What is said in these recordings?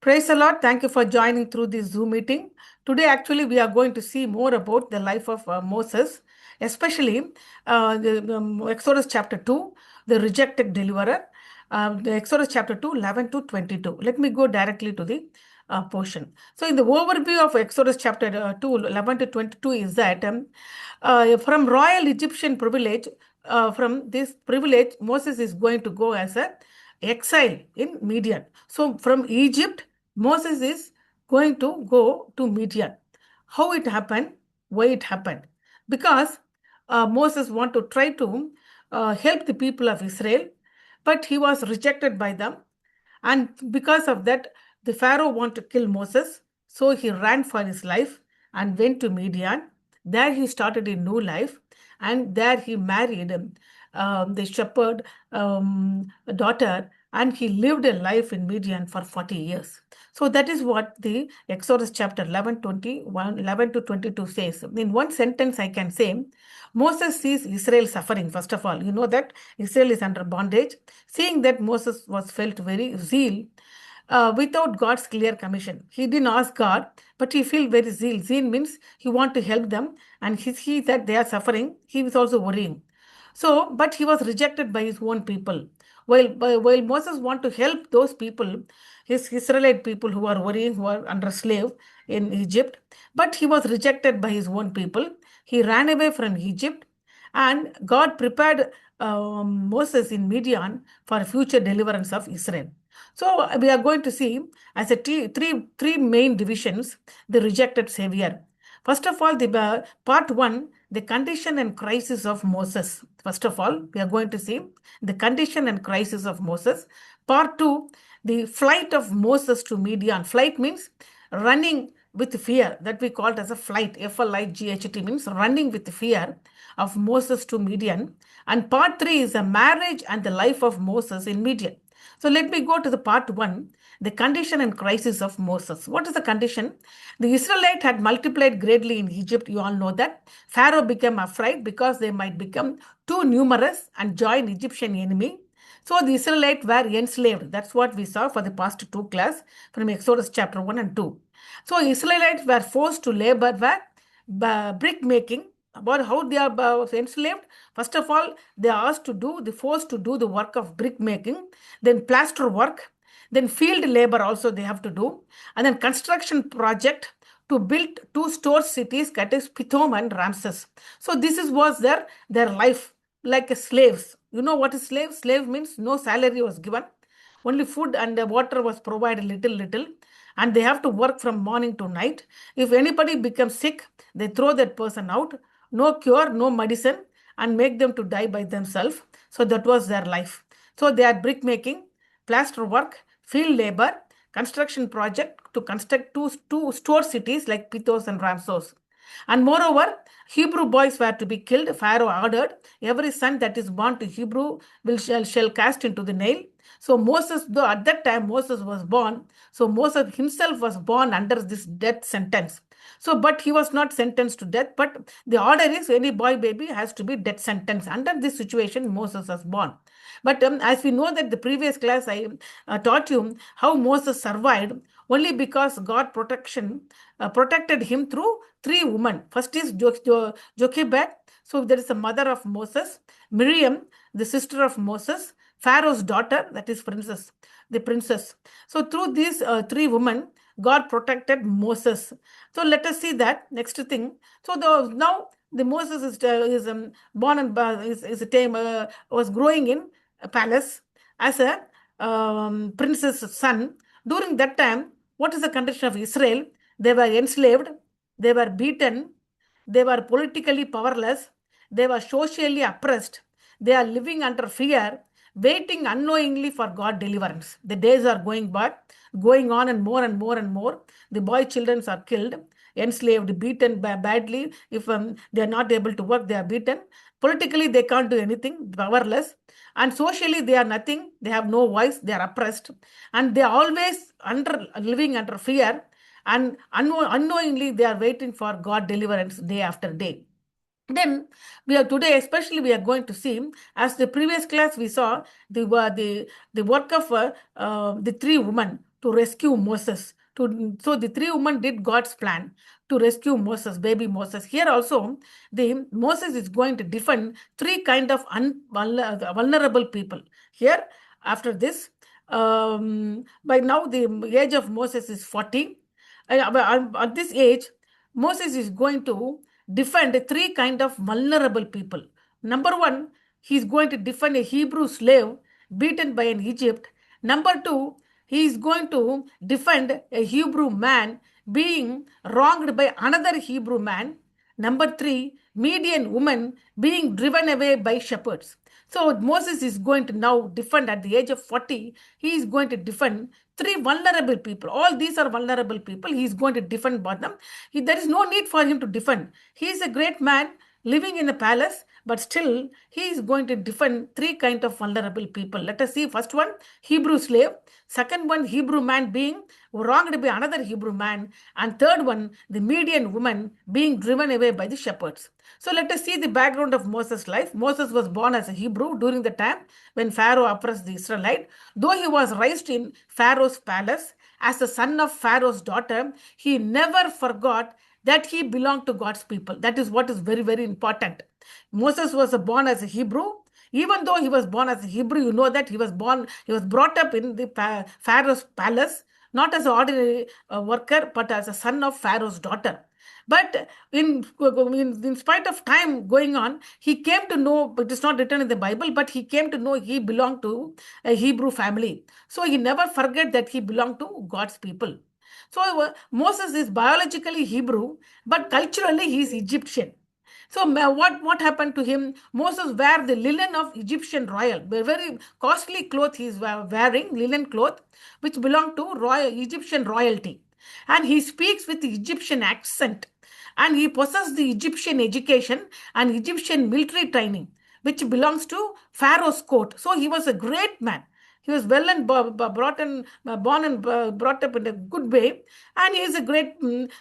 Praise the Lord. Thank you for joining through this Zoom meeting. Today, actually, we are going to see more about the life of Moses, especially the Exodus chapter 2, the rejected deliverer, the Exodus chapter 2, 11 to 22. Let me go directly to the portion. So, in the overview of Exodus chapter 2, 11 to 22 is that from royal Egyptian privilege, from this privilege, Moses is going to go as a exile in Midian. So, from Egypt, Moses is going to go to Midian. How it happened? Why it happened? Because Moses want to try to help the people of Israel, but he was rejected by them. And because of that, the Pharaoh want to kill Moses. So he ran for his life and went to Midian. There he started a new life. And there he married the shepherd daughter, and he lived a life in Midian for 40 years. So that is what the Exodus chapter 11, 21, 11 to 22 says. In one sentence, I can say, Moses sees Israel suffering. First of all, you know that Israel is under bondage. Seeing that, Moses was felt very zeal without God's clear commission. He didn't ask God, but he felt very zeal. Zeal means he want to help them, and he see that they are suffering. He was also worrying. So, but he was rejected by his own people. While Moses want to help those people, his Israelite people who are worrying, who are under slave in Egypt, but he was rejected by his own people. He ran away from Egypt, and God prepared Moses in Midian for future deliverance of Israel. So we are going to see as a three main divisions the rejected savior. First of all, the part one, the condition and crisis of Moses. First of all, we are going to see the condition and crisis of Moses. Part two, the flight of Moses to Midian. Flight means running with fear, that we call it as a flight. F-L-I-G-H-T means running with fear of Moses to Midian. And part three is the marriage and the life of Moses in Midian. So let me go to the part one, the condition and crisis of Moses. What is the condition? The Israelites had multiplied greatly in Egypt. You all know that. Pharaoh became afraid because they might become too numerous and join Egyptian enemy. So the Israelites were enslaved. That's what we saw for the past two class from Exodus chapter 1 and 2. So Israelites were forced to labor brick making. About how they are enslaved? First of all, they are forced to do the work of brick making, then plaster work, then field labor also they have to do, and then construction project to build two store cities, that is Pithom and Raamses. So was their life like slaves. You know what is slave? Slave means no salary was given, only food and water was provided little, and they have to work from morning to night. If anybody becomes sick, they throw that person out. No cure, no medicine, and make them to die by themselves. So that was their life. So they are brick making, plaster work, field labor, construction project to construct two store cities like Pithos and Ramses. And moreover, Hebrew boys were to be killed. Pharaoh ordered every son that is born to Hebrew shall cast into the Nile. So Moses, though at that time Moses was born, so Moses himself was born under this death sentence. So, but he was not sentenced to death, but the order is any boy baby has to be death sentence. Under this situation, Moses was born. But as we know that the previous class I taught you how Moses survived only because God protected him through three women. First is Jochebed. So there is a mother of Moses, Miriam, the sister of Moses, Pharaoh's daughter, that is the princess. So through these three women, God protected Moses. So let us see that next thing. So now the Moses is born and was growing in a palace as a prince's son. During that time, what is the condition of Israel? They were enslaved, they were beaten, they were politically powerless, they were socially oppressed, they are living under fear, waiting unknowingly for God deliverance. The days are going on and more and more and more. The boy children are killed, enslaved, beaten badly. If they are not able to work, they are beaten. Politically, they can't do anything, powerless. And socially, they are nothing. They have no voice. They are oppressed. And they are always living under fear. And unknowingly, they are waiting for God deliverance day after day. Then today, especially, we are going to see, as the previous class we saw, the work of the three women to rescue Moses. So the three women did God's plan to rescue Moses, baby Moses. Here also, the Moses is going to defend three kind of vulnerable people. Here, after this, by now the age of Moses is 40. At this age, Moses is going to defend three kind of vulnerable people. Number one, he is going to defend a Hebrew slave beaten by an Egypt. Number two, he is going to defend a Hebrew man being wronged by another Hebrew man. Number three, Midian woman being driven away by shepherds. So Moses is going to now defend at the age of 40. He is going to defend three vulnerable people. All these are vulnerable people. He is going to defend them. There is no need for him to defend. He is a great man living in a palace, but still he is going to defend three kind of vulnerable people. Let us see. First one, Hebrew slave. Second one, Hebrew man being wronged by another Hebrew man. And third one, the Midian woman being driven away by the shepherds. So let us see the background of Moses' life. Moses was born as a Hebrew during the time when Pharaoh oppressed the Israelite. Though he was raised in Pharaoh's palace as the son of Pharaoh's daughter, he never forgot that he belonged to God's people. That is what is very, very important. Moses was born as a Hebrew. Even though he was born as a Hebrew, you know that he was brought up in the Pharaoh's palace, not as an ordinary worker, but as a son of Pharaoh's daughter. But in spite of time going on, he came to know, it is not written in the Bible, but he came to know he belonged to a Hebrew family. So he never forget that he belonged to God's people. So Moses is biologically Hebrew, but culturally he is Egyptian. So what happened to him? Moses wear the linen of Egyptian royal, very costly cloth he is wearing, linen cloth, which belonged to Egyptian royalty. And he speaks with the Egyptian accent. And he possessed the Egyptian education and Egyptian military training, which belongs to Pharaoh's court. So he was a great man. He was well and born and brought up in a good way, and he is a great.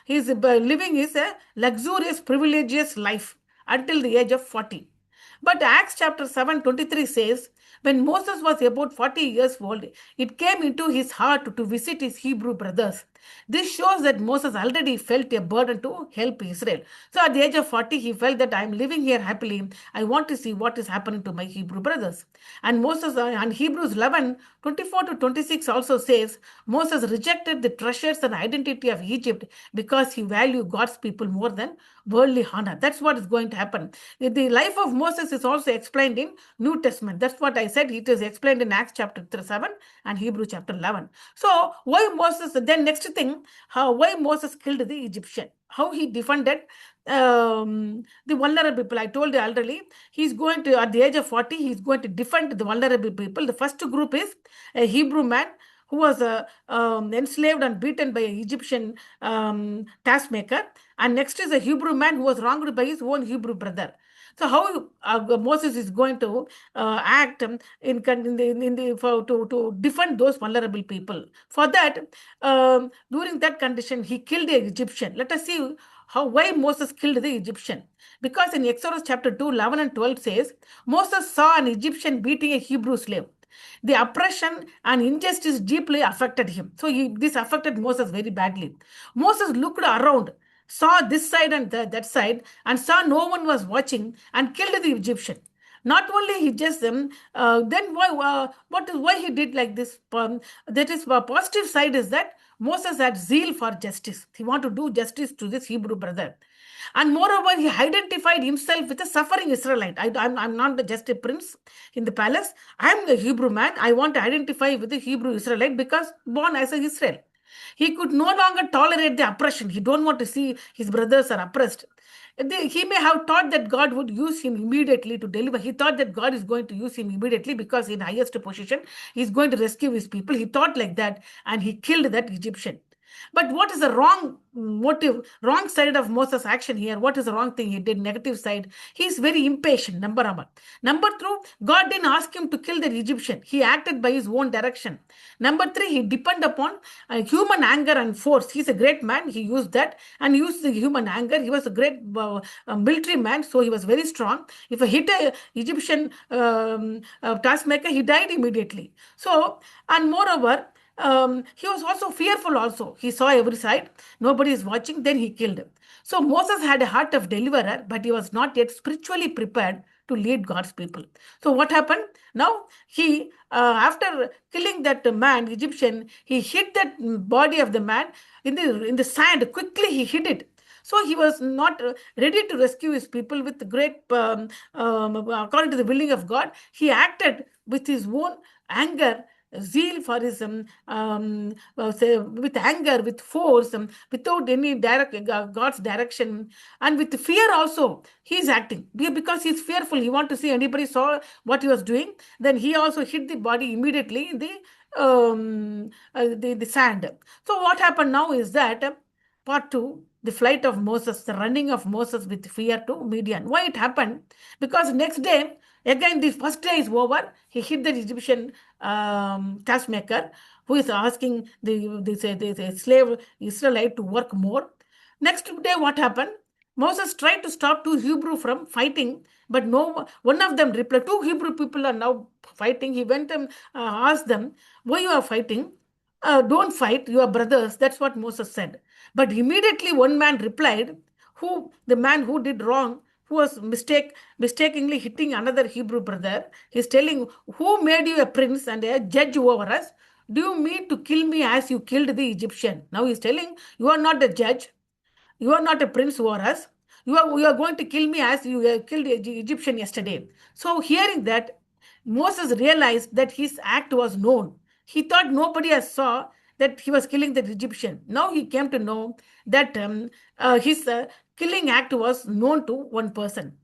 He is living is a luxurious, privilegious life until the age of 40. But Acts chapter 7:23 says, when Moses was about 40 years old, it came into his heart to visit his Hebrew brothers. This shows that Moses already felt a burden to help Israel. So at the age of 40, he felt that I am living here happily. I want to see what is happening to my Hebrew brothers. And Moses and Hebrews 11:24-26 also says, Moses rejected the treasures and identity of Egypt because he valued God's people more than worldly honor. That's what is going to happen. The life of Moses is also explained in New Testament. That's what I said. It is explained in Acts chapter 7 and Hebrew chapter 11. So why Moses, then next thing, why Moses killed the Egyptian, how he defended the vulnerable people. I told you already, he's going to, at the age of 40, he's going to defend the vulnerable people. The first group is a Hebrew man who was enslaved and beaten by an Egyptian taskmaker. And next is a Hebrew man who was wronged by his own Hebrew brother. So how Moses is going to act to defend those vulnerable people? For that, during that condition, he killed the Egyptian. Let us see why Moses killed the Egyptian. Because in Exodus chapter 2, 11 and 12 says, Moses saw an Egyptian beating a Hebrew slave. The oppression and injustice deeply affected him. So this affected Moses very badly. Moses looked around, saw this side and that side, and saw no one was watching, and killed the Egyptian. Not only he just then why he did like this? That is positive side is that Moses had zeal for justice. He wanted to do justice to this Hebrew brother. And moreover, he identified himself with a suffering Israelite. I'm not just a prince in the palace. I'm the Hebrew man. I want to identify with the Hebrew Israelite because born as an Israel. He could no longer tolerate the oppression. He don't want to see his brothers are oppressed. He may have thought that God would use him immediately to deliver. He thought that God is going to use him immediately because in highest position, he's going to rescue his people. He thought like that and he killed that Egyptian. But what is the wrong motive, wrong side of Moses' action here? What is the wrong thing he did? Negative side. He is very impatient, number one. Number two, God didn't ask him to kill the Egyptian. He acted by his own direction. Number three, he depended upon human anger and force. He's a great man. He used that and used the human anger. He was a great military man, so he was very strong. If he hit an Egyptian taskmaker, he died immediately. So, and moreover, he was also fearful also. He saw every side. Nobody is watching. Then he killed. So Moses had a heart of deliverer, but he was not yet spiritually prepared to lead God's people. So what happened? Now he, after killing that man, Egyptian, he hid that body of the man in the sand. Quickly he hid it. So he was not ready to rescue his people with great, according to the willing of God. He acted with his own anger, zeal for his say, with anger, with force, without any God's direction, and with fear also. He is acting because he is fearful. He want to see anybody saw what he was doing. Then he also hit the body immediately in the sand. So what happened now is that part two, the flight of Moses, the running of Moses with fear to Midian. Why it happened? Because next day, again, the first day is over. He hit the Egyptian taskmaker who is asking the slave Israelite to work more. Next day, what happened? Moses tried to stop two Hebrew from fighting, but no one of them replied. Two Hebrew people are now fighting. He went and asked them, "Why you are fighting? Don't fight. You are brothers." That's what Moses said. But immediately one man replied, "Who the man who did wrong?" Who was mistakenly hitting another Hebrew brother. He's telling, "Who made you a prince and a judge over us? Do you mean to kill me as you killed the Egyptian?" Now he's telling, "You are not a judge. You are not a prince over us. You are going to kill me as you killed the Egyptian yesterday." So hearing that, Moses realized that his act was known. He thought nobody else saw that he was killing the Egyptian. Now he came to know that his killing act was known to one person.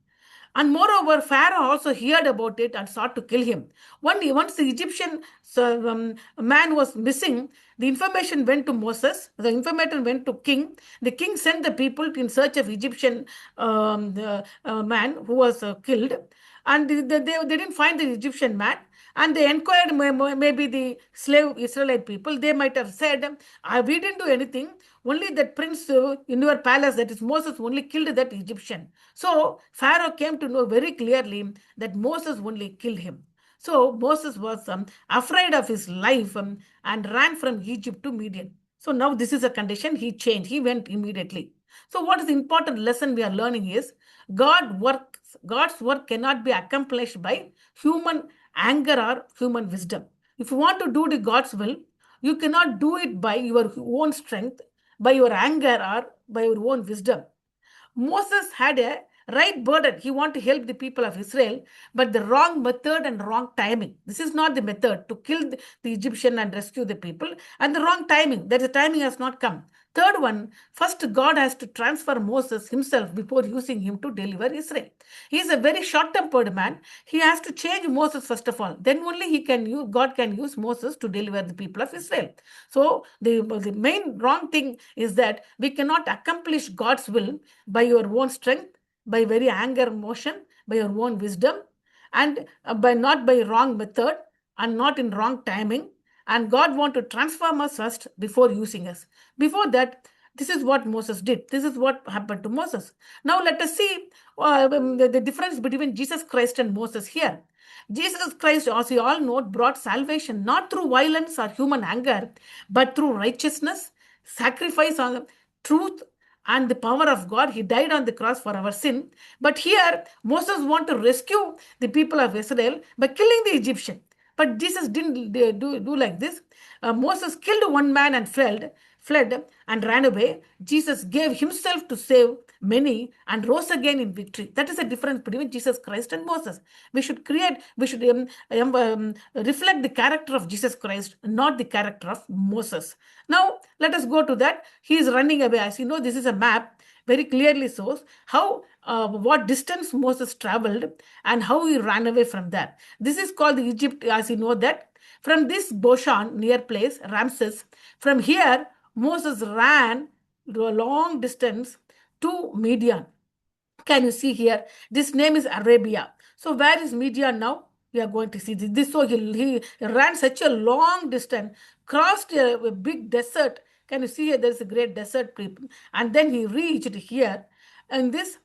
And moreover, Pharaoh also heard about it and sought to kill him. Once the Egyptian man was missing, the information went to Moses. The information went to king. The king sent the people in search of Egyptian man who was killed. And they didn't find the Egyptian man. And they inquired maybe the slave Israelite people. They might have said, "We didn't do anything. Only that prince in your palace, that is Moses, only killed that Egyptian." So Pharaoh came to know very clearly that Moses only killed him. So Moses was afraid of his life and ran from Egypt to Midian. So now this is a condition. He changed. He went immediately. So what is the important lesson we are learning is God's work cannot be accomplished by human anger or human wisdom. If you want to do the God's will, you cannot do it by your own strength, by your anger, or by your own wisdom. Moses had a right burden. He wanted to help the people of Israel, but the wrong method and wrong timing. This is not the method to kill the Egyptian and rescue the people, and the wrong timing. That the timing has not come. Third one, first God has to transfer Moses himself before using him to deliver Israel. He is a very short-tempered man. He has to change Moses first of all. Then only God can use Moses to deliver the people of Israel. So the main wrong thing is that we cannot accomplish God's will by your own strength, by very anger motion, by your own wisdom, and by not by wrong method and not in wrong timing. And God want to transform us first before using us. Before that, this is what Moses did. This is what happened to Moses. Now let us see the difference between Jesus Christ and Moses here. Jesus Christ, as we all know, brought salvation not through violence or human anger, but through righteousness, sacrifice on truth, and the power of God. He died on the cross for our sin. But here, Moses wanted to rescue the people of Israel by killing the Egyptian. But Jesus didn't do like this. Moses killed one man and fled and ran away. Jesus gave himself to save many and rose again in victory. That is the difference between Jesus Christ and Moses. We should reflect the character of Jesus Christ, not the character of Moses. Now, let us go to that. He is running away. As you know, this is a map very clearly shows how what distance Moses traveled and how he ran away from that. This is called Egypt, as you know that. From this Goshen near place, Raamses, from here, Moses ran to a long distance to Midian. Can you see here? This name is Arabia. So where is Midian now? We are going to see this. So he ran such a long distance, crossed a big desert. Can you see here? There is a great desert, and then he reached here. And this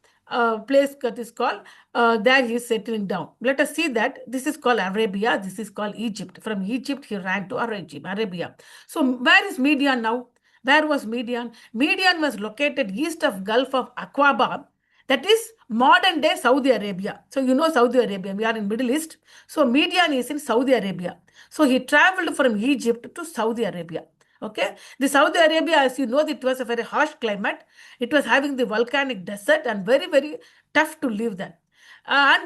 place that is called, there he is settling down. Let us see that this is called Arabia, this is called Egypt. From Egypt he ran to Arabia. So where is Midian now? Where was Midian? Midian was located east of Gulf of Aqaba, that is modern day Saudi Arabia. So you know Saudi Arabia, we are in Middle East. So Midian is in Saudi Arabia. So he traveled from Egypt to Saudi Arabia. Okay, the Saudi Arabia, as you know, it was a very harsh climate. It was having the volcanic desert and very, very tough to live there. And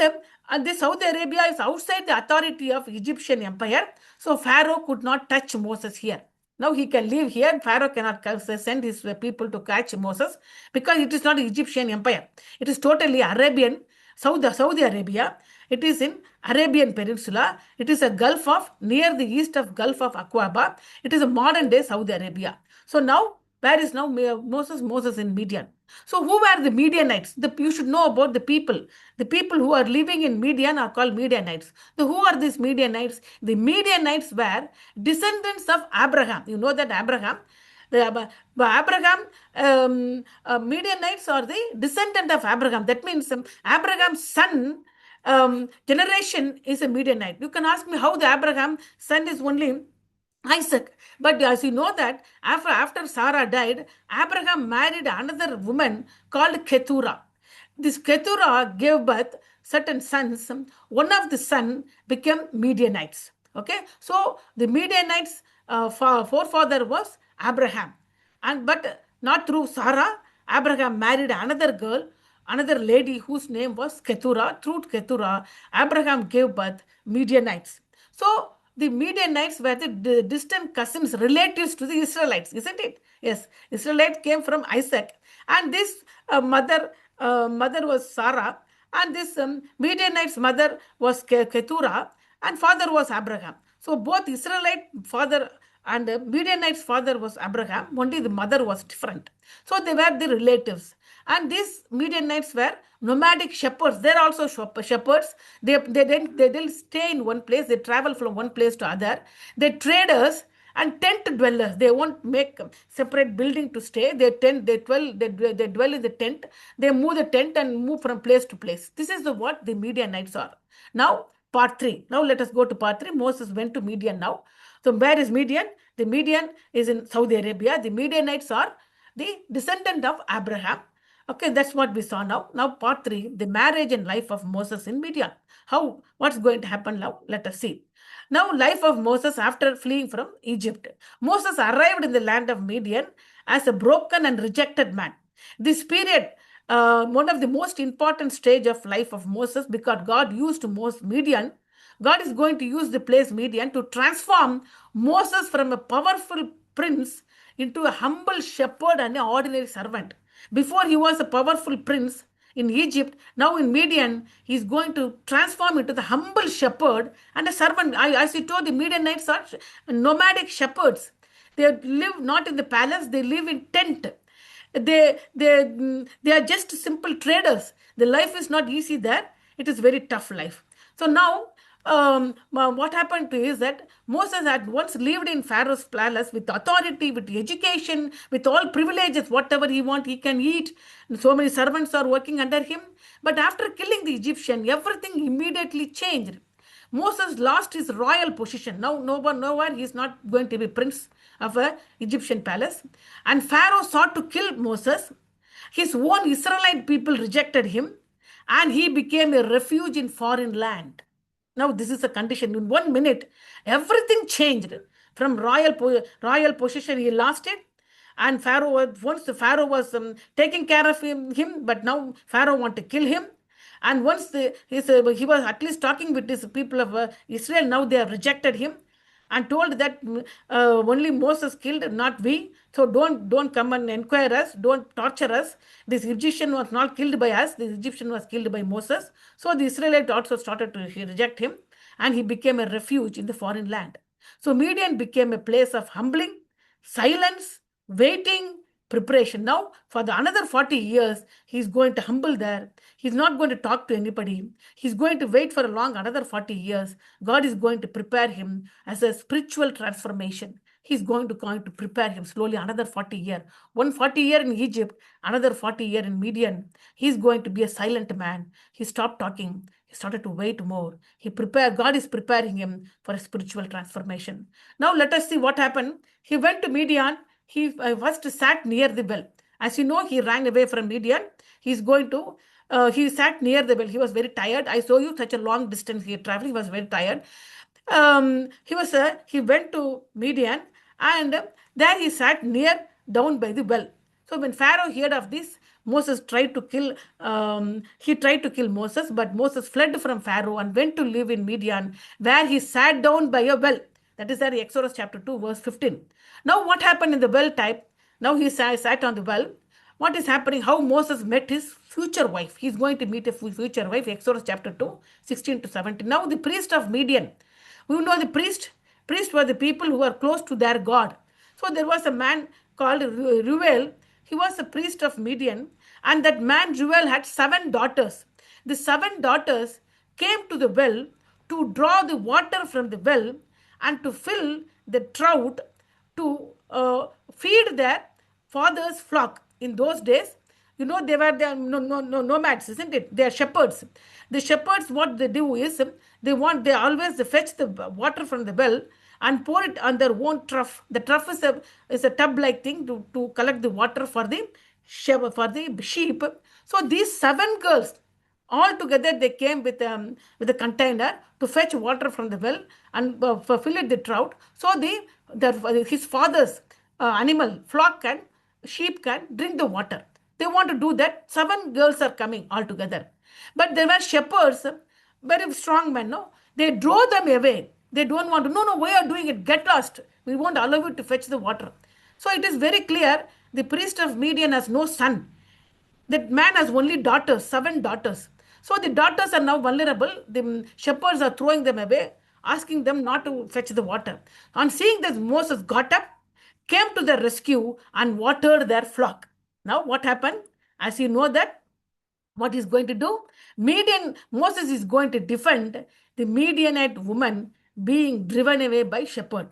the Saudi Arabia is outside the authority of Egyptian empire. So Pharaoh could not touch Moses here. Now he can live here. Pharaoh cannot send his people to catch Moses because it is not Egyptian empire. It is totally Arabian, Saudi Arabia. It is in Arabian Peninsula. It is a Gulf of, near the east of Gulf of Aqaba. It is a modern day Saudi Arabia. So now, where is now Moses? Moses in Midian. So who were the Midianites? You should know about the people. The people who are living in Midian are called Midianites. So who are these Midianites? The Midianites were descendants of Abraham. You know that Abraham, Midianites are the descendant of Abraham. That means Abraham's son generation is a Midianite. You can ask me how the Abraham son is only Isaac. But as you know that after Sarah died, Abraham married another woman called Keturah. This Keturah gave birth certain sons. One of the sons became Midianites. Okay, so the Midianites forefather was Abraham, but not through Sarah. Abraham married another girl, another lady whose name was Keturah. Through Keturah, Abraham gave birth Midianites. So the Midianites were the distant cousins, relatives to the Israelites, isn't it? Yes, Israelites came from Isaac, and this mother was Sarah, and this Midianite's mother was Keturah, and father was Abraham. So both Israelite father and Midianite's father was Abraham, only the mother was different. So they were the relatives. And these Midianites were nomadic shepherds. They're also shepherds. They didn't stay in one place. They travel from one place to other. They're traders and tent dwellers. They won't make separate building to stay. They dwell in the tent. They move the tent and move from place to place. This is what the Midianites are. Now, part 3. Now let us go to part 3. Moses went to Midian now. So where is Midian? The Midian is in Saudi Arabia. The Midianites are the descendant of Abraham. Okay, that's what we saw now. Now part 3, the marriage and life of Moses in Midian. What's going to happen now? Let us see. Now, life of Moses after fleeing from Egypt. Moses arrived in the land of Midian as a broken and rejected man. This period, one of the most important stage of life of Moses, because God used Midian. God is going to use the place Midian to transform Moses from a powerful prince into a humble shepherd and an ordinary servant. Before he was a powerful prince in Egypt, now in Midian, he is going to transform into the humble shepherd and a servant. As he told, the Midianites are nomadic shepherds. They live not in the palace, they live in tent. They are just simple traders. The life is not easy there. It is very tough life. So now, what happened is that Moses had once lived in Pharaoh's palace with authority, with education, with all privileges, whatever he wants, he can eat. So many servants are working under him. But after killing the Egyptian, everything immediately changed. Moses lost his royal position. Now, nowhere he is not going to be prince of an Egyptian palace. And Pharaoh sought to kill Moses. His own Israelite people rejected him, and he became a refuge in foreign land. Now, this is a condition. In 1 minute, everything changed. From royal position, he lost it. And once the Pharaoh was taking care of him, but now Pharaoh want to kill him. And once he was at least talking with these people of Israel, now they have rejected him and told that only Moses killed, not we. So don't come and inquire us, don't torture us. This Egyptian was not killed by us, this Egyptian was killed by Moses. So the Israelites also started to reject him, and he became a refuge in the foreign land. So Midian became a place of humbling, silence, waiting, preparation. Now, for another 40 years, he's going to humble there. He's not going to talk to anybody. He's going to wait for another 40 years. God is going to prepare him as a spiritual transformation. he's going to prepare him slowly another 40 year. 140 year in Egypt, another 40 year in Midian. He's going to be a silent man. He stopped talking. He started to wait more. God is preparing him for a spiritual transformation. Now let us see what happened. He went to Midian. He first sat near the well. As you know, he ran away from Midian. He sat near the well. He was very tired. I saw you such a long distance he traveled. He was very tired. He went to Midian, and there he sat near down by the well. So when Pharaoh heard of this, Moses tried to kill. He tried to kill Moses, but Moses fled from Pharaoh and went to live in Midian, where he sat down by a well. That is there, Exodus chapter 2, verse 15. Now, what happened in the well type? Now he sat on the well. What is happening? How Moses met his future wife. He's going to meet a future wife. Exodus chapter 2, 16 to 17. Now, the priest of Midian. We know the priest. Priests were the people who were close to their God. So there was a man called Ruel. He was a priest of Midian, and that man Ruel had 7 daughters. The 7 daughters came to the well to draw the water from the well and to fill the trout to feed their father's flock. In those days, they were the nomads, isn't it? They are shepherds. The shepherds, what they do is they always fetch the water from the well and pour it on their own trough. The trough is a tub like thing to collect the water for the sheep. So these 7 girls, all together, they came with a container to fetch water from the well and fill it the trout. So his father's animal flock and sheep can drink the water. They want to do that. 7 girls are coming all together. But there were shepherds, very strong men, no? They drove them away. They don't want to, no, why are you doing it? Get lost. We won't allow you to fetch the water. So it is very clear the priest of Midian has no son. That man has only daughters, 7 daughters. So the daughters are now vulnerable. The shepherds are throwing them away, asking them not to fetch the water. On seeing this, Moses got up, came to their rescue, and watered their flock. Now, what happened? As you know that, what he's going to do? Moses is going to defend the Midianite woman being driven away by shepherd.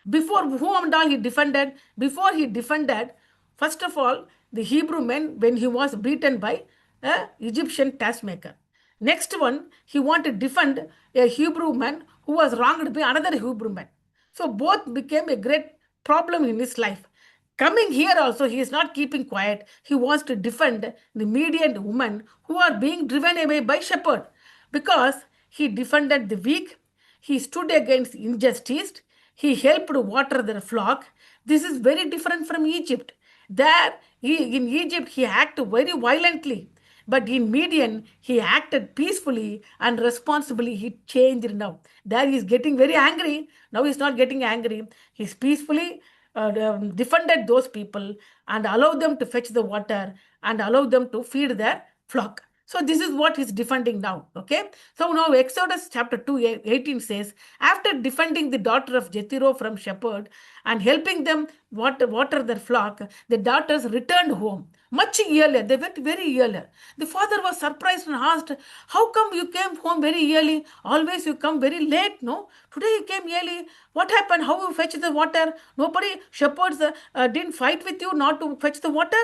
Before whom and all he defended? Before he defended, first of all, the Hebrew men when he was beaten by an Egyptian taskmaker. Next one, he wanted to defend a Hebrew man who was wronged by another Hebrew man. So both became a great problem in his life. Coming here also, he is not keeping quiet. He wants to defend the Midian women who are being driven away by shepherd, because he defended the weak, he stood against injustice, he helped water their flock. This is very different from Egypt. In Egypt, he acted very violently. But in Midian, he acted peacefully and responsibly. He changed now. There he is getting very angry. Now he's not getting angry. He's peacefully defended those people and allowed them to fetch the water and allowed them to feed their flock. So this is what he's defending now. Okay. So now Exodus chapter 2, 18 says, after defending the daughter of Jethro from shepherd and helping them water their flock, the daughters returned home much earlier. They went very earlier. The father was surprised and asked, how come you came home very early? Always you come very late, no? Today you came early. What happened? How you fetch the water? Nobody, shepherds didn't fight with you not to fetch the water?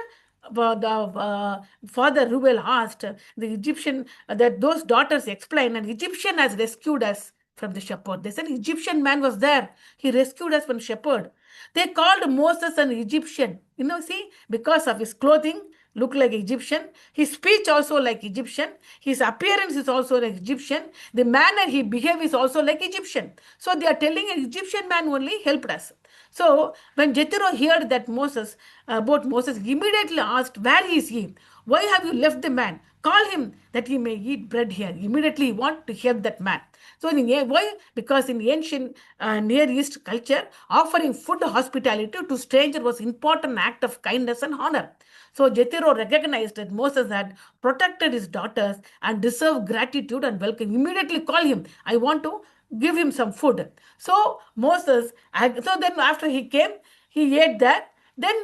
The father Reuel asked the Egyptian that those daughters explained, and Egyptian has rescued us from the shepherd. They said Egyptian man was there. He rescued us from shepherd. They called Moses an Egyptian. See, because of his clothing, look like Egyptian. His speech also like Egyptian. His appearance is also like Egyptian. The manner he behaved is also like Egyptian. So they are telling an Egyptian man only helped us. So when Jethro heard that about Moses, he immediately asked, where is he? Why have you left the man? Call him that he may eat bread here. Immediately he want to help that man. So why? Because in ancient Near East culture, offering food hospitality to stranger was important act of kindness and honor. So Jethro recognized that Moses had protected his daughters and deserved gratitude and welcome. Immediately call him. I want to give him some food. So then after he came, he ate that. Then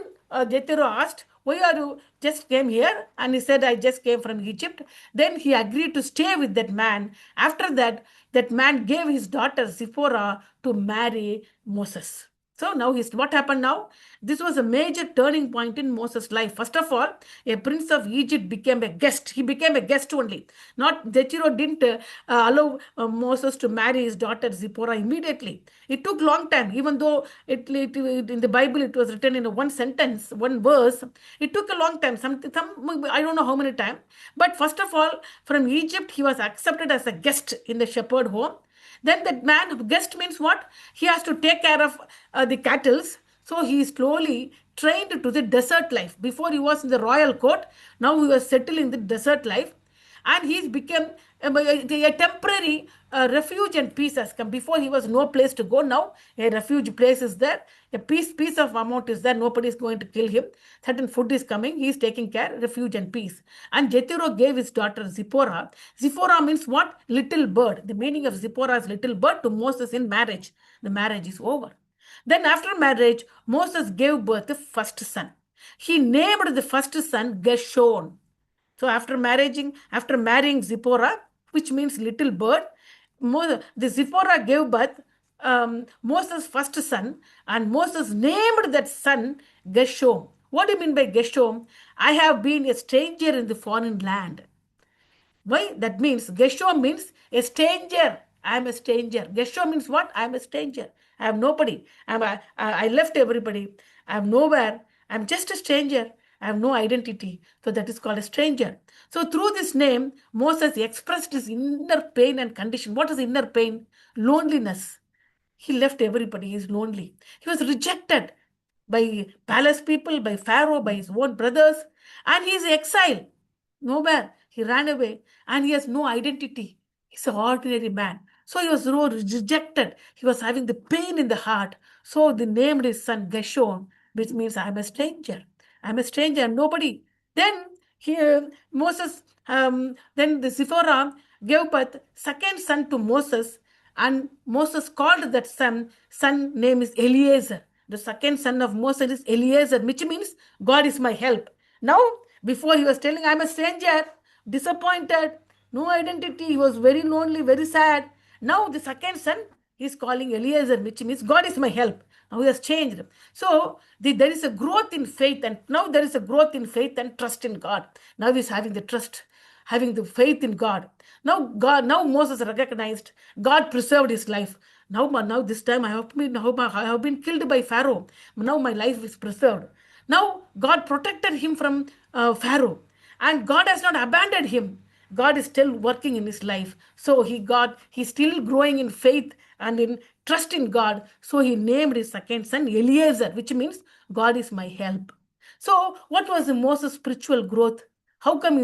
Jethro asked, why are you just came here? And he said, I just came from Egypt. Then he agreed to stay with that man. After that, that man gave his daughter Zipporah to marry Moses. So now what happened now? This was a major turning point in Moses' life. First of all, a prince of Egypt became a guest. He became a guest only. Not Jethro didn't allow Moses to marry his daughter Zipporah immediately. It took long time, even though in the Bible it was written in one sentence, one verse. It took a long time. Some I don't know how many times. But first of all, from Egypt he was accepted as a guest in the shepherd home. Then that man, guest means what? He has to take care of the cattle. So he is slowly trained to the desert life. Before he was in the royal court, now he was settled in the desert life. And he's become a temporary refuge and peace has come. Before he was no place to go. Now a refuge place is there. A piece of amount is there. Nobody is going to kill him. Certain food is coming. He is taking care, refuge and peace. And Jethro gave his daughter Zipporah. Zipporah means what? Little bird. The meaning of Zipporah is little bird to Moses in marriage. The marriage is over. Then after marriage, Moses gave birth to first son. He named the first son Gershon. So after marrying Zipporah, which means little bird, the Zipporah gave birth Moses' first son, and Moses named that son Gershom. What do you mean by Gershom? I have been a stranger in the foreign land. Why? That means Gesho means a stranger. I am a stranger. Gesho means what? I am a stranger. I have nobody. I left everybody. I am nowhere. I am just a stranger. I have no identity. So that is called a stranger. So through this name, Moses expressed his inner pain and condition. What is inner pain? Loneliness. He left everybody. He is lonely. He was rejected by palace people, by Pharaoh, by his own brothers, and he is exiled. Nowhere. He ran away and he has no identity. He's an ordinary man. So he was so rejected. He was having the pain in the heart. So they named his son Gershon, which means I'm a stranger. I'm a stranger, I'm nobody. Then Moses, then the Zipporah gave birth second son to Moses, and Moses called that son name is Eliezer. The second son of Moses is Eliezer, which means God is my help. Now, before he was telling, I'm a stranger, disappointed, no identity. He was very lonely, very sad. Now, the second son, he's calling Eliezer, which means God is my help. Now he has changed. So there is a growth in faith, and now there is a growth in faith and trust in God. Now he's having the trust, having the faith in God. Now Moses recognized God preserved his life. Now this time I have been killed by Pharaoh. Now my life is preserved. Now God protected him from Pharaoh, and God has not abandoned him. God is still working in his life. So he's still growing in faith and in trust in God. So he named his second son Eliezer, which means God is my help. So what was the Moses' spiritual growth? How come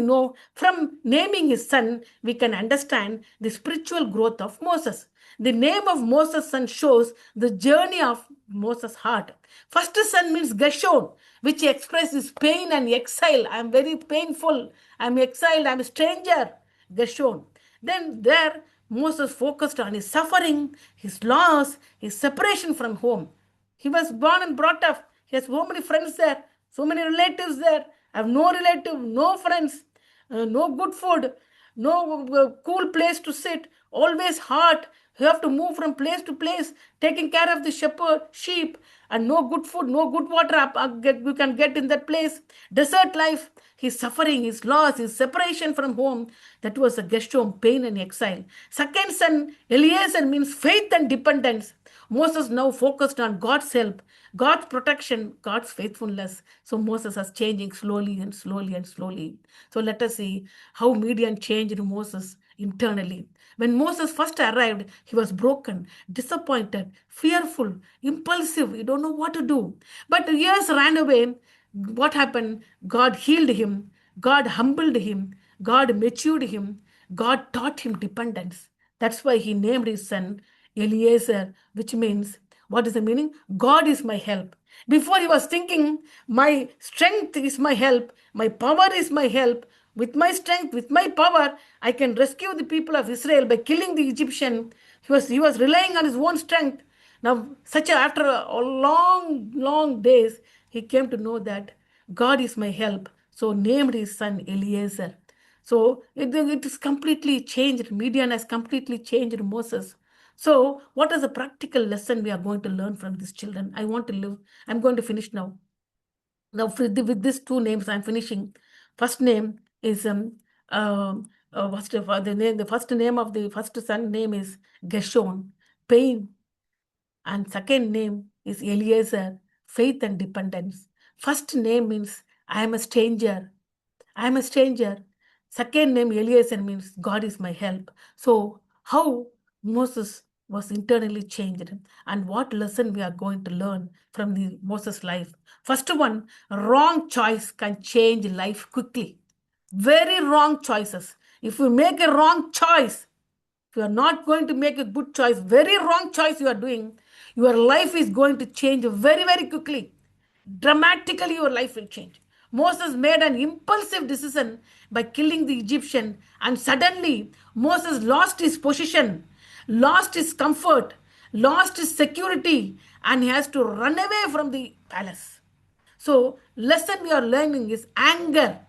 from naming his son, we can understand the spiritual growth of Moses. The name of Moses' son shows the journey of Moses' heart. First son means Gershon, which expresses pain and exile. I am very painful. I am exiled. I am a stranger. Gershon. Then there, Moses focused on his suffering, his loss, his separation from home. He was born and brought up. He has so many friends there, so many relatives there. I have no relative, no friends, no good food, no cool place to sit, always hot. You have to move from place to place, taking care of the sheep, and no good food, no good water you can get in that place. Desert life, his suffering, his loss, his separation from home. That was a Gershom, pain and exile. Second son, Eliezer, means faith and dependence. Moses now focused on God's help, God's protection, God's faithfulness. So Moses is changing slowly and slowly and slowly. So let us see how Midian changed Moses internally. When Moses first arrived, he was broken, disappointed, fearful, impulsive. He don't know what to do. But years ran away. What happened? God healed him. God humbled him. God matured him. God taught him dependence. That's why he named his son Eliezer, which means, what is the meaning? God is my help. Before he was thinking, my strength is my help, my power is my help. With my strength, with my power, I can rescue the people of Israel by killing the Egyptian. He was relying on his own strength. Now, after a long days, he came to know that God is my help. So named his son Eliezer. So it is completely changed. Midian has completely changed Moses. So, what is the practical lesson we are going to learn from these children? I'm going to finish now. Now, with these two names, I'm finishing. First name is the first name of the first son name is Gershon, pain, and second name is Eliezer, faith and dependence. First name means I am a stranger. I am a stranger. Second name Eliezer means God is my help. So how Moses was internally changed and what lesson we are going to learn from the Moses life. First one, wrong choice can change life quickly. Very wrong choices. If you make a wrong choice, if you are not going to make a good choice, very wrong choice you are doing, your life is going to change very, very quickly. Dramatically, your life will change. Moses made an impulsive decision by killing the Egyptian, and suddenly Moses lost his position, lost his comfort, lost his security, and he has to run away from the palace. So, lesson we are learning is anger,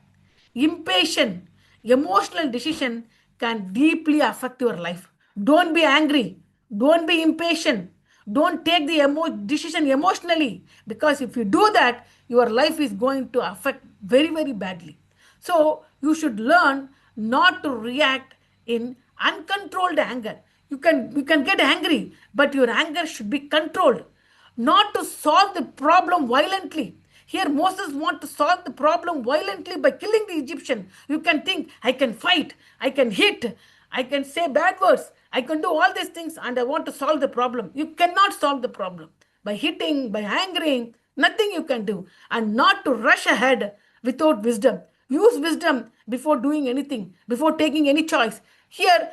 impatient, emotional decision can deeply affect your life. Don't be angry. Don't be impatient. Don't take the decision emotionally, because if you do that, your life is going to affect very, very badly. So you should learn not to react in uncontrolled anger. You can get angry, but your anger should be controlled, not to solve the problem violently. Here, Moses wants to solve the problem violently by killing the Egyptian. You can think, I can fight, I can hit, I can say bad words, I can do all these things, and I want to solve the problem. You cannot solve the problem by hitting, by angering, nothing you can do. And not to rush ahead without wisdom. Use wisdom before doing anything, before taking any choice. Here,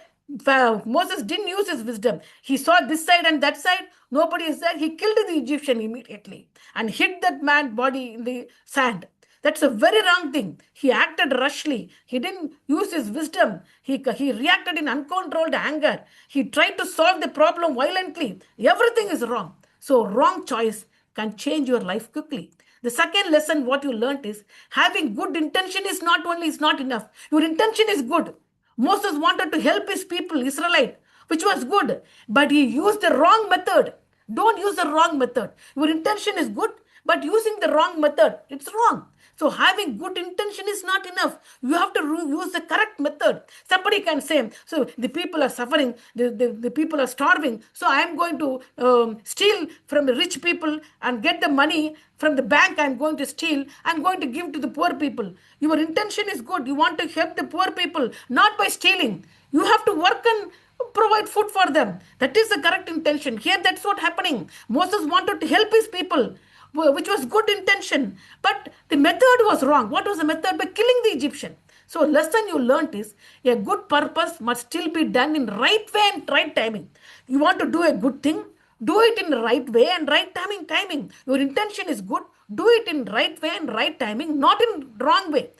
Moses didn't use his wisdom. He saw this side and that side. Nobody is there. He killed the Egyptian immediately and hid that man's body in the sand. That's a very wrong thing. He acted rashly. He didn't use his wisdom. He reacted in uncontrolled anger. He tried to solve the problem violently. Everything is wrong. So, wrong choice can change your life quickly. The second lesson, what you learned is having good intention is not enough. Your intention is good. Moses wanted to help his people, Israelite, which was good, but he used the wrong method. Don't use the wrong method. Your intention is good, but using the wrong method, it's wrong. So having good intention is not enough. You have to use the correct method. Somebody can say, so the people are suffering, the people are starving, so I am going to steal from the rich people and get the money from the bank. I'm going to steal. I'm going to give to the poor people. Your intention is good. You want to help the poor people, not by stealing. You have to work and provide food for them. That is the correct intention. Here, that's what happening. Moses wanted to help his people, which was good intention, but the method was wrong. What was the method? By killing the Egyptian. So lesson you learnt is a good purpose must still be done in right way and right timing. You want to do a good thing, do it in the right way and right timing. Your intention is good, do it in right way and right timing, not in wrong way.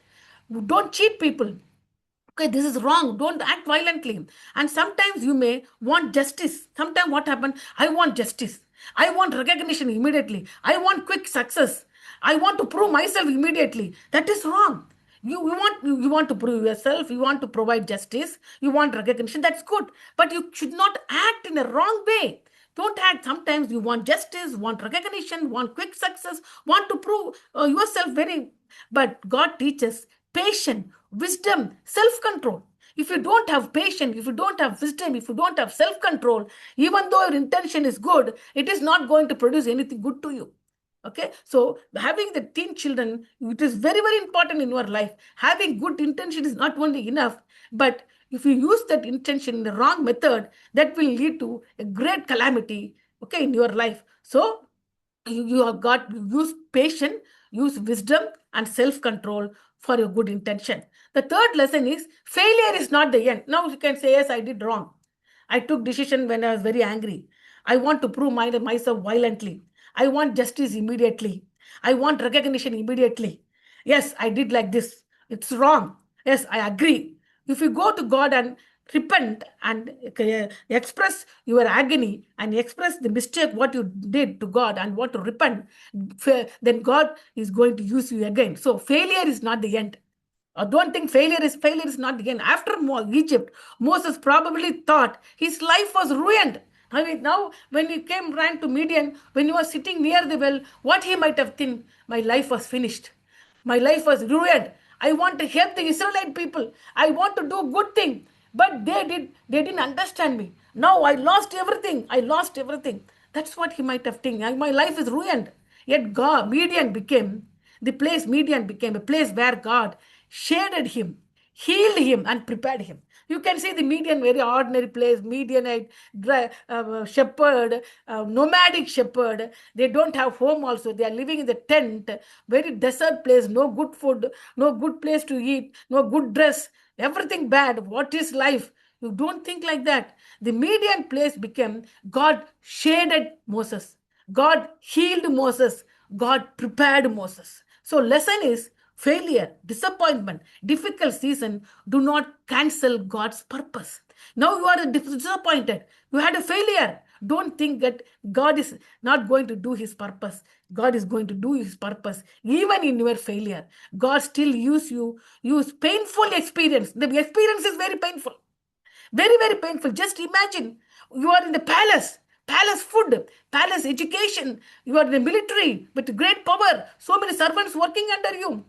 Don't cheat people. Okay, this is wrong. Don't act violently. And sometimes you may want justice. Sometimes what happened? I want justice. I want recognition immediately. I want quick success. I want to prove myself immediately. That is wrong. You want to prove yourself. You want to provide justice. You want recognition. That's good. But you should not act in a wrong way. Don't act. Sometimes you want justice, want recognition, want quick success, want to prove yourself very. But God teaches patience, wisdom, self control. If you don't have patience, if you don't have wisdom, if you don't have self control, even though your intention is good, it is not going to produce anything good to you. Okay, so having the teen children, it is very, very important in your life. Having good intention is not only enough, but if you use that intention in the wrong method, that will lead to a great calamity, okay, in your life. So you have got to use patience, use wisdom and self-control for your good intention. The third lesson is failure is not the end. Now you can say, yes, I did wrong. I took decision when I was very angry. I want to prove myself violently. I want justice immediately. I want recognition immediately. Yes, I did like this. It's wrong. Yes, I agree. If you go to God and repent and express your agony and express the mistake what you did to God and want to repent, then God is going to use you again. So failure is not the end. Don't think failure is not the end. After Egypt, Moses probably thought his life was ruined. I mean, now when he ran to Midian, when he was sitting near the well, what he might have think, my life was finished. My life was ruined. I want to help the Israelite people. I want to do good thing. But they didn't understand me. Now I lost everything. I lost everything. That's what he might have think. My life is ruined. Yet God, Midian became a place where God shaded him, healed him, and prepared him. You can see the Midian, very ordinary place, Midianite, shepherd, nomadic shepherd. They don't have home also. They are living in the tent, very desert place, no good food, no good place to eat, no good dress, everything bad. What is life? You don't think like that. The Midian place became God shaded Moses. God healed Moses. God prepared Moses. So lesson is failure, disappointment, difficult season do not cancel God's purpose. Now you are disappointed. You had a failure. Don't think that God is not going to do his purpose. God is going to do his purpose. Even in your failure, God still use painful experience. The experience is very painful. Very, very painful. Just imagine you are in the palace food, palace education. You are in the military with great power. So many servants working under you.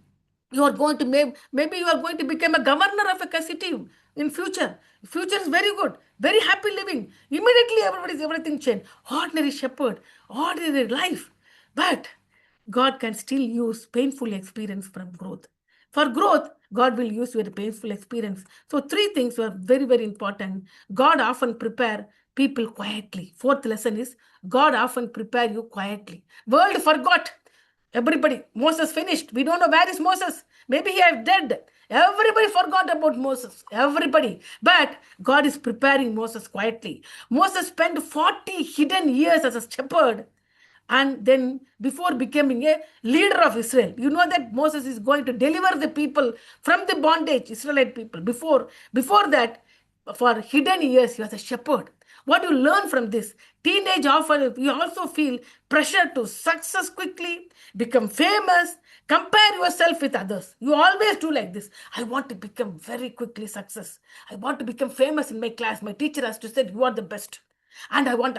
You are going to maybe you are going to become a governor of a city in future. Future is very good, very happy living. Immediately everything changed. Ordinary shepherd, ordinary life. But God can still use painful experience from growth. For growth, God will use your painful experience. So three things were very, very important. God often prepare people quietly. Fourth lesson is God often prepare you quietly. World forgot. Everybody, Moses finished. We don't know where is Moses. Maybe he is dead. Everybody forgot about Moses. Everybody. But God is preparing Moses quietly. Moses spent 40 hidden years as a shepherd, and then before becoming a leader of Israel. You know that Moses is going to deliver the people from the bondage, Israelite people. Before that, for hidden years, he was a shepherd. What you learn from this? Teenage often you also feel pressure to success quickly, become famous, compare yourself with others. You always do like this. I want to become very quickly success. I want to become famous in my class. My teacher has to say you are the best. And I want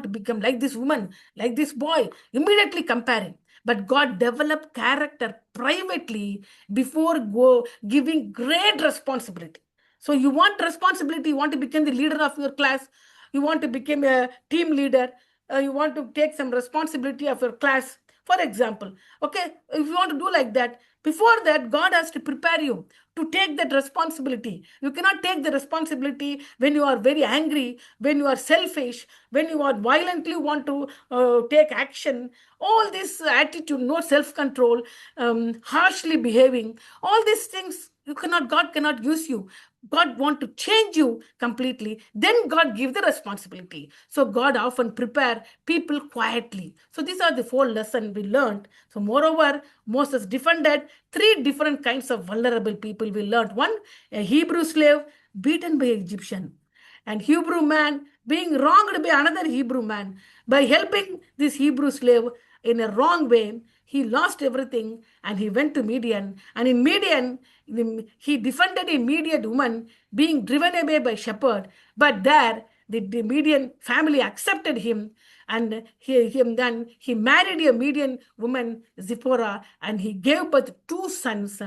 to become like this woman, like this boy, immediately comparing. But God developed character privately before giving great responsibility. So you want responsibility, you want to become the leader of your class, you want to become a team leader, you want to take some responsibility of your class, for example. Okay, if you want to do like that, before that God has to prepare you to take that responsibility. You cannot take the responsibility when you are very angry, when you are selfish, when you are violently want to take action. All this attitude, no self-control, harshly behaving, all these things God cannot use you. God want to change you completely. Then God give the responsibility. So God often prepare people quietly. So these are the four lessons we learned. So moreover, Moses defended three different kinds of vulnerable people. We learned one, a Hebrew slave beaten by Egyptian, and Hebrew man being wronged by another Hebrew man. By helping this Hebrew slave in a wrong way, he lost everything and he went to Midian. And in Midian, he defended a Midian woman being driven away by shepherd. But there, the Midian family accepted him, and then he married a Midian woman, Zipporah, and he gave birth to two sons,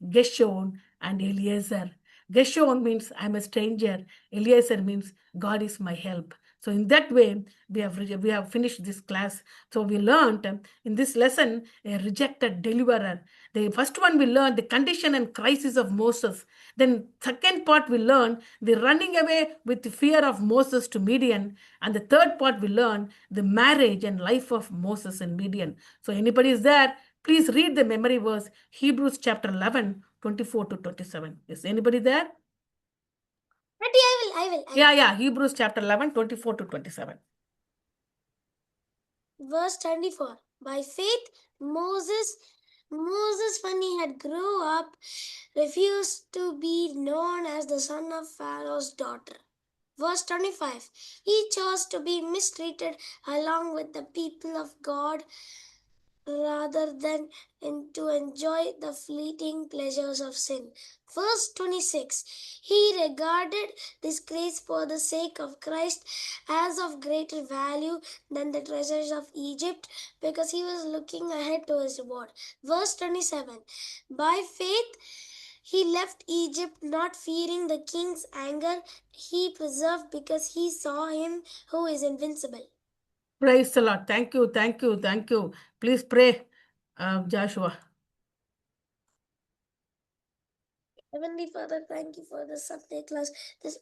Gershon and Eliezer. Gershon means I'm a stranger. Eliezer means God is my help. So in that way, we have finished this class. So we learned in this lesson a rejected deliverer. The first one we learned the condition and crisis of Moses. Then second part we learned the running away with the fear of Moses to Midian. And the third part we learned the marriage and life of Moses and Midian. So anybody is there? Please read the memory verse, Hebrews chapter 11, 24 to 27. Is anybody there? Ready, I will. Yeah. Hebrews chapter 11, 24 to 27. Verse 24. By faith, Moses, when he had grew up, refused to be known as the son of Pharaoh's daughter. Verse 25. He chose to be mistreated along with the people of God rather rather than to enjoy the fleeting pleasures of sin. Verse 26. He regarded disgrace for the sake of Christ as of greater value than the treasures of Egypt, because he was looking ahead to his reward. Verse 27. By faith, he left Egypt, not fearing the king's anger. He preserved because he saw him who is invincible. Praise the Lord. Thank you, thank you, thank you. Please pray, Joshua. Heavenly Father, thank you for this Sunday class. This